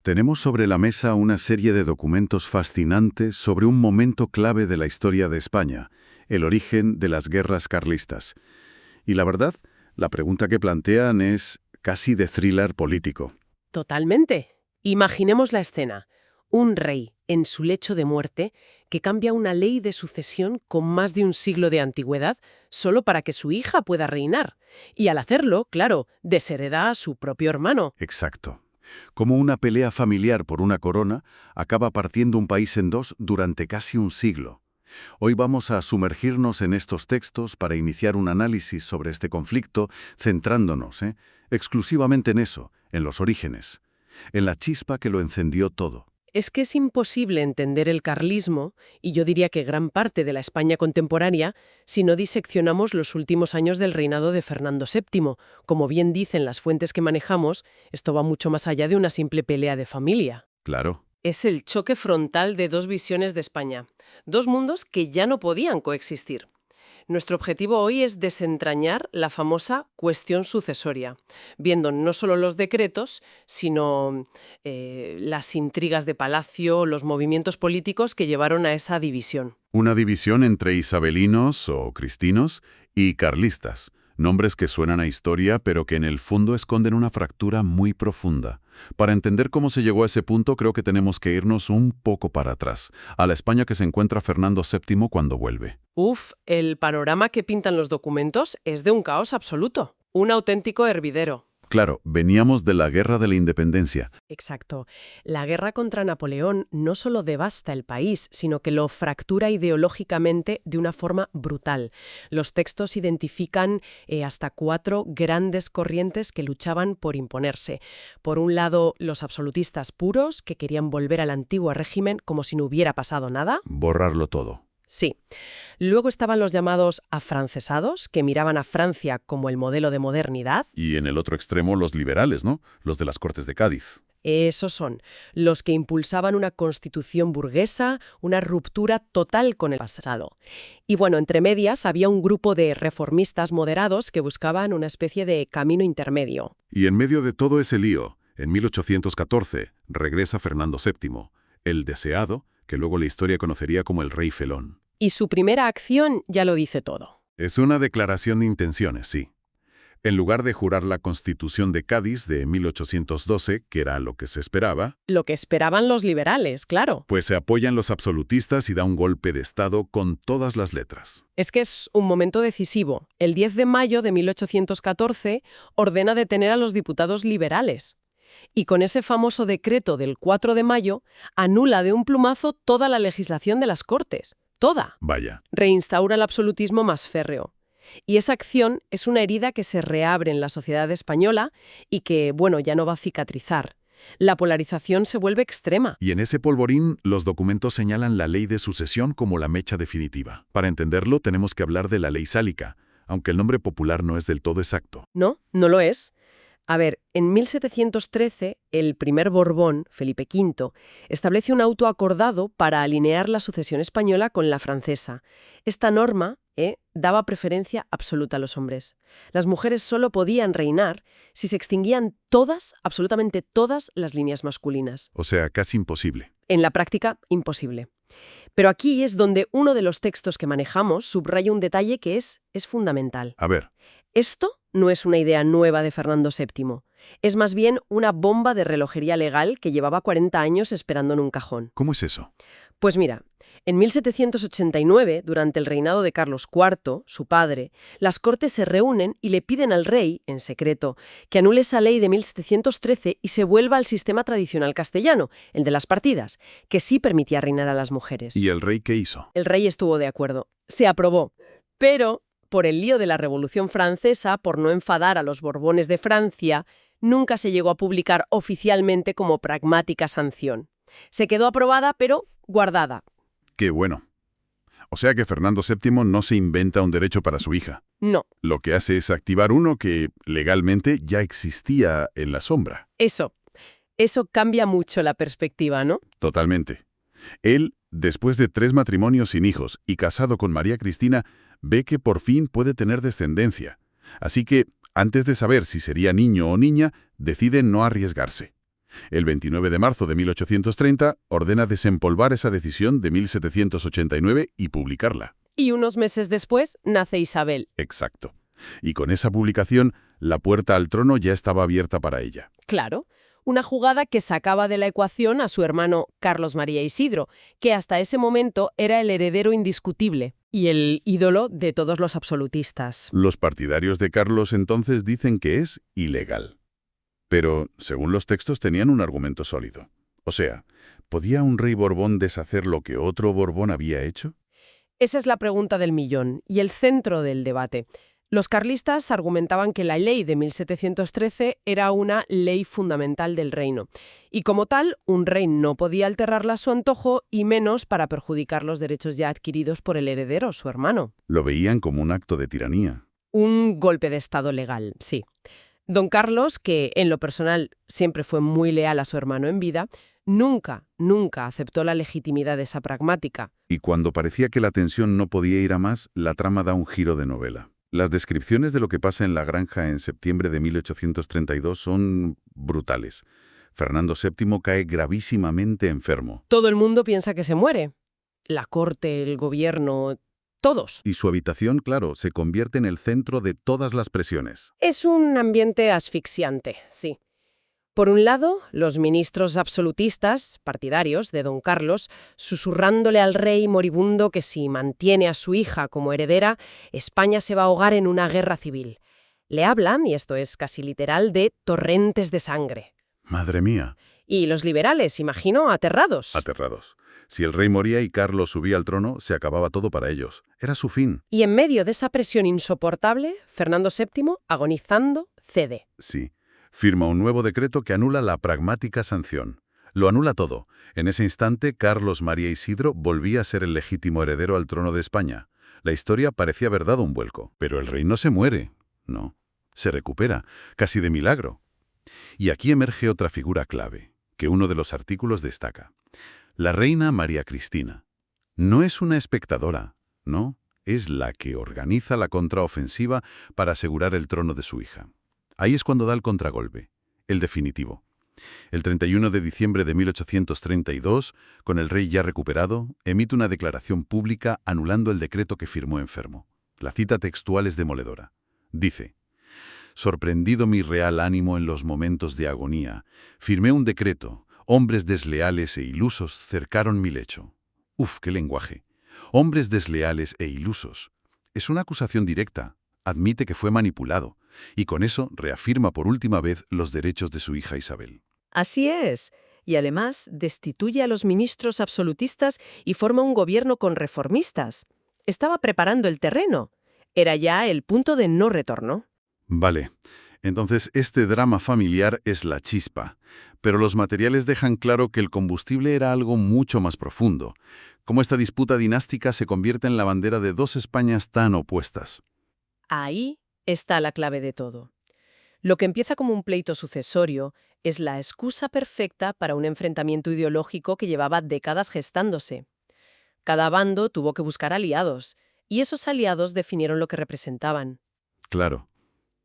Tenemos sobre la mesa una serie de documentos fascinantes sobre un momento clave de la historia de España, el origen de las guerras carlistas. Y la verdad, la pregunta que plantean es casi de thriller político. Totalmente. Imaginemos la escena. Un rey, en su lecho de muerte, que cambia una ley de sucesión con más de un siglo de antigüedad solo para que su hija pueda reinar. Y al hacerlo, claro, deshereda a su propio hermano. Exacto. Como una pelea familiar por una corona acaba partiendo un país en dos durante casi un siglo. Hoy vamos a sumergirnos en estos textos para iniciar un análisis sobre este conflicto, centrándonos exclusivamente en eso, en los orígenes, en la chispa que lo encendió todo. Es que es imposible entender el carlismo, y yo diría que gran parte de la España contemporánea, si no diseccionamos los últimos años del reinado de Fernando VII. Como bien dicen las fuentes que manejamos, esto va mucho más allá de una simple pelea de familia. Claro. Es el choque frontal de dos visiones de España, dos mundos que ya no podían coexistir. Nuestro objetivo hoy es desentrañar la famosa cuestión sucesoria, viendo no solo los decretos, sino las intrigas de palacio, los movimientos políticos que llevaron a esa división. Una división entre isabelinos o cristinos y carlistas, nombres que suenan a historia pero que en el fondo esconden una fractura muy profunda. Para entender cómo se llegó a ese punto creo que tenemos que irnos un poco para atrás, a la España que se encuentra Fernando VII cuando vuelve. El panorama que pintan los documentos es de un caos absoluto, un auténtico hervidero. Claro, veníamos de la Guerra de la Independencia. Exacto. La guerra contra Napoleón no solo devasta el país, sino que lo fractura ideológicamente de una forma brutal. Los textos identifican hasta 4 grandes corrientes que luchaban por imponerse. Por un lado, los absolutistas puros, que querían volver al antiguo régimen como si no hubiera pasado nada. Borrarlo todo. Sí. Luego estaban los llamados afrancesados, que miraban a Francia como el modelo de modernidad. Y en el otro extremo los liberales, ¿no? Los de las Cortes de Cádiz. Esos son los que impulsaban una constitución burguesa, una ruptura total con el pasado. Y bueno, entre medias había un grupo de reformistas moderados que buscaban una especie de camino intermedio. Y en medio de todo ese lío, en 1814, regresa Fernando VII, el deseado, que luego la historia conocería como el Rey Felón. Y su primera acción ya lo dice todo. Es una declaración de intenciones, sí. En lugar de jurar la Constitución de Cádiz de 1812, que era lo que se esperaba, lo que esperaban los liberales, claro. Pues se apoyan los absolutistas y da un golpe de Estado con todas las letras. Es que es un momento decisivo. El 10 de mayo de 1814 ordena detener a los diputados liberales. Y con ese famoso decreto del 4 de mayo, anula de un plumazo toda la legislación de las Cortes. Toda. Vaya. Reinstaura el absolutismo más férreo. Y esa acción es una herida que se reabre en la sociedad española y que, bueno, ya no va a cicatrizar. La polarización se vuelve extrema. Y en ese polvorín, los documentos señalan la ley de sucesión como la mecha definitiva. Para entenderlo, tenemos que hablar de la ley sálica, aunque el nombre popular no es del todo exacto. No, no lo es. A ver, en 1713, el primer Borbón, Felipe V, establece un auto acordado para alinear la sucesión española con la francesa. Esta norma daba preferencia absoluta a los hombres. Las mujeres solo podían reinar si se extinguían todas, absolutamente todas, las líneas masculinas. O sea, casi imposible. En la práctica, imposible. Pero aquí es donde uno de los textos que manejamos subraya un detalle que es fundamental. A ver. Esto no es una idea nueva de Fernando VII. Es más bien una bomba de relojería legal que llevaba 40 años esperando en un cajón. ¿Cómo es eso? Pues mira, en 1789, durante el reinado de Carlos IV, su padre, las Cortes se reúnen y le piden al rey, en secreto, que anule esa ley de 1713 y se vuelva al sistema tradicional castellano, el de las partidas, que sí permitía reinar a las mujeres. ¿Y el rey qué hizo? El rey estuvo de acuerdo. Se aprobó. Pero, por el lío de la Revolución Francesa, por no enfadar a los Borbones de Francia, nunca se llegó a publicar oficialmente como pragmática sanción. Se quedó aprobada, pero guardada. Qué bueno. O sea que Fernando VII no se inventa un derecho para su hija. No. Lo que hace es activar uno que legalmente ya existía en la sombra. Eso cambia mucho la perspectiva, ¿no? Totalmente. Él, después de 3 matrimonios sin hijos y casado con María Cristina, ve que por fin puede tener descendencia. Así que, antes de saber si sería niño o niña, decide no arriesgarse. El 29 de marzo de 1830 ordena desempolvar esa decisión de 1789 y publicarla. Y unos meses después nace Isabel. Exacto. Y con esa publicación, la puerta al trono ya estaba abierta para ella. Claro, una jugada que sacaba de la ecuación a su hermano Carlos María Isidro, que hasta ese momento era el heredero indiscutible y el ídolo de todos los absolutistas. Los partidarios de Carlos entonces dicen que es ilegal. Pero, según los textos, tenían un argumento sólido. O sea, ¿podía un rey Borbón deshacer lo que otro Borbón había hecho? Esa es la pregunta del millón y el centro del debate. Los carlistas argumentaban que la ley de 1713 era una ley fundamental del reino, y como tal, un rey no podía alterarla a su antojo y menos para perjudicar los derechos ya adquiridos por el heredero, su hermano. Lo veían como un acto de tiranía. Un golpe de estado legal, sí. Don Carlos, que en lo personal siempre fue muy leal a su hermano en vida, nunca aceptó la legitimidad de esa pragmática. Y cuando parecía que la tensión no podía ir a más, la trama da un giro de novela. Las descripciones de lo que pasa en la granja en septiembre de 1832 son brutales. Fernando VII cae gravísimamente enfermo. Todo el mundo piensa que se muere. La corte, el gobierno, todos. Y su habitación, claro, se convierte en el centro de todas las presiones. Es un ambiente asfixiante, sí. Por un lado, los ministros absolutistas, partidarios de don Carlos, susurrándole al rey moribundo que si mantiene a su hija como heredera, España se va a ahogar en una guerra civil. Le hablan, y esto es casi literal, de torrentes de sangre. Madre mía. Y los liberales, imagino, aterrados. Aterrados. Si el rey moría y Carlos subía al trono, se acababa todo para ellos. Era su fin. Y en medio de esa presión insoportable, Fernando VII, agonizando, cede. Sí. Firma un nuevo decreto que anula la pragmática sanción. Lo anula todo. En ese instante, Carlos María Isidro volvía a ser el legítimo heredero al trono de España. La historia parecía haber dado un vuelco. Pero el rey no se muere. No. Se recupera, casi de milagro. Y aquí emerge otra figura clave, que uno de los artículos destaca. La reina María Cristina. No es una espectadora, no. Es la que organiza la contraofensiva para asegurar el trono de su hija. Ahí es cuando da el contragolpe, el definitivo. El 31 de diciembre de 1832, con el rey ya recuperado, emite una declaración pública anulando el decreto que firmó enfermo. La cita textual es demoledora. Dice: «Sorprendido mi real ánimo en los momentos de agonía, firmé un decreto. Hombres desleales e ilusos cercaron mi lecho». Uf, qué lenguaje. Hombres desleales e ilusos. Es una acusación directa. Admite que fue manipulado. Y con eso reafirma por última vez los derechos de su hija Isabel. Así es. Y además destituye a los ministros absolutistas y forma un gobierno con reformistas. Estaba preparando el terreno. Era ya el punto de no retorno. Vale. Entonces, este drama familiar es la chispa. Pero los materiales dejan claro que el combustible era algo mucho más profundo. Cómo esta disputa dinástica se convierte en la bandera de dos Españas tan opuestas. Ahí está la clave de todo. Lo que empieza como un pleito sucesorio es la excusa perfecta para un enfrentamiento ideológico que llevaba décadas gestándose. Cada bando tuvo que buscar aliados, y esos aliados definieron lo que representaban. Claro.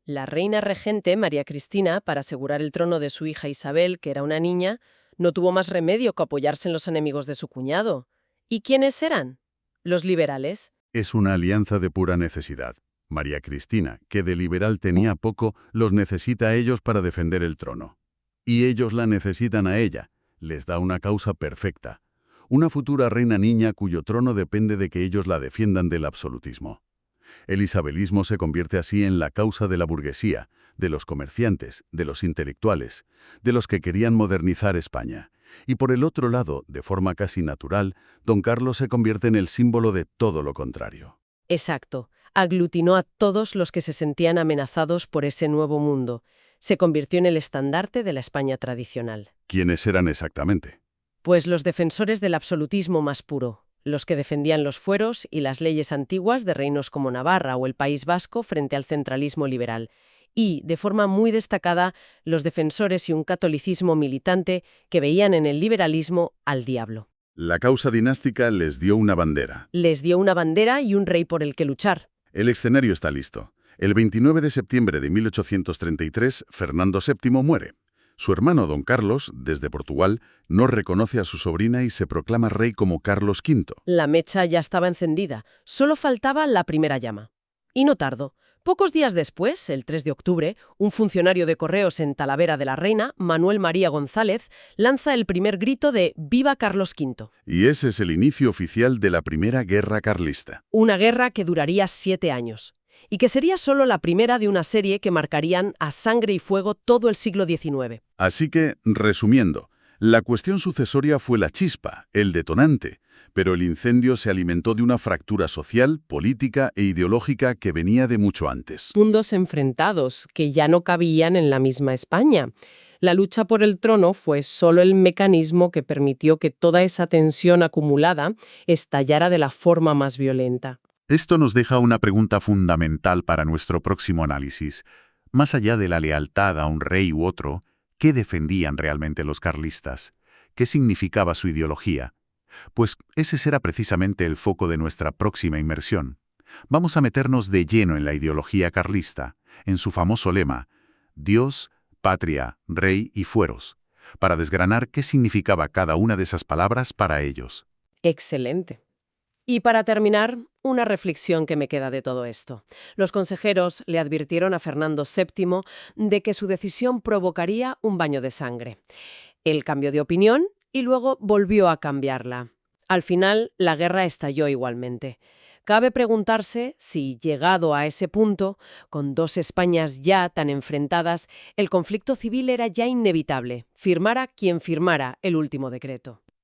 La reina regente, María Cristina, para asegurar el trono de su hija Isabel, que era una niña, no tuvo más remedio que apoyarse en los enemigos de su cuñado. ¿Y quiénes eran? Los liberales. Es una alianza de pura necesidad. María Cristina, que de liberal tenía poco, los necesita a ellos para defender el trono. Y ellos la necesitan a ella. Les da una causa perfecta. Una futura reina niña cuyo trono depende de que ellos la defiendan del absolutismo. El isabelismo se convierte así en la causa de la burguesía, de los comerciantes, de los intelectuales, de los que querían modernizar España. Y por el otro lado, de forma casi natural, don Carlos se convierte en el símbolo de todo lo contrario. Exacto. Aglutinó a todos los que se sentían amenazados por ese nuevo mundo. Se convirtió en el estandarte de la España tradicional. ¿Quiénes eran exactamente? Pues los defensores del absolutismo más puro, los que defendían los fueros y las leyes antiguas de reinos como Navarra o el País Vasco frente al centralismo liberal. Y, de forma muy destacada, los defensores y un catolicismo militante que veían en el liberalismo al diablo. La causa dinástica les dio una bandera. Les dio una bandera y un rey por el que luchar. El escenario está listo. El 29 de septiembre de 1833, Fernando VII muere. Su hermano, don Carlos, desde Portugal, no reconoce a su sobrina y se proclama rey como Carlos V. La mecha ya estaba encendida, solo faltaba la primera llama. Y no tardó. Pocos días después, el 3 de octubre, un funcionario de correos en Talavera de la Reina, Manuel María González, lanza el primer grito de «Viva Carlos V». Y ese es el inicio oficial de la Primera Guerra Carlista. Una guerra que duraría 7 años. Y que sería solo la primera de una serie que marcarían a sangre y fuego todo el siglo XIX. Así que, resumiendo, la cuestión sucesoria fue la chispa, el detonante, pero el incendio se alimentó de una fractura social, política e ideológica que venía de mucho antes. Mundos enfrentados que ya no cabían en la misma España. La lucha por el trono fue solo el mecanismo que permitió que toda esa tensión acumulada estallara de la forma más violenta. Esto nos deja una pregunta fundamental para nuestro próximo análisis. Más allá de la lealtad a un rey u otro, ¿qué defendían realmente los carlistas? ¿Qué significaba su ideología? Pues ese será precisamente el foco de nuestra próxima inmersión. Vamos a meternos de lleno en la ideología carlista, en su famoso lema, Dios, patria, rey y fueros, para desgranar qué significaba cada una de esas palabras para ellos. Excelente. Y para terminar, una reflexión que me queda de todo esto. Los consejeros le advirtieron a Fernando VII de que su decisión provocaría un baño de sangre. Él cambió de opinión y luego volvió a cambiarla. Al final, la guerra estalló igualmente. Cabe preguntarse si, llegado a ese punto, con dos Españas ya tan enfrentadas, el conflicto civil era ya inevitable, firmara quien firmara el último decreto.